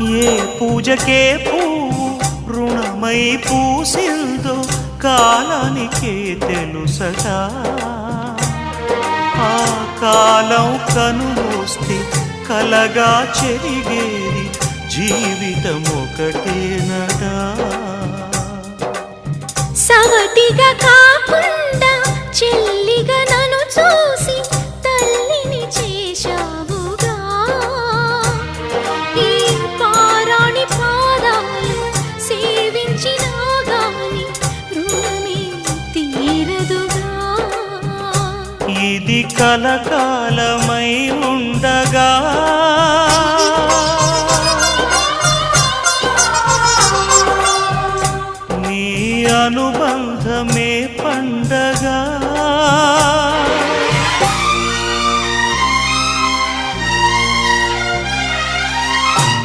ఏ పూజకే పువ్వు రుణమై పూసిందో కాలానికే తెలుసట. ఆ కాలం కనుమూస్తే కలగా చెరిగేది జీవితం ఒకటేనట. సవతిగా కాకుండా చెల్లిగా నన్ను చూసి తల్లిని చేశావుగా. ఈ పారాణి పాదాలు సేవించినా గాని రుణమే తీరదుగా. ఇది కలకాలమై ఉండగా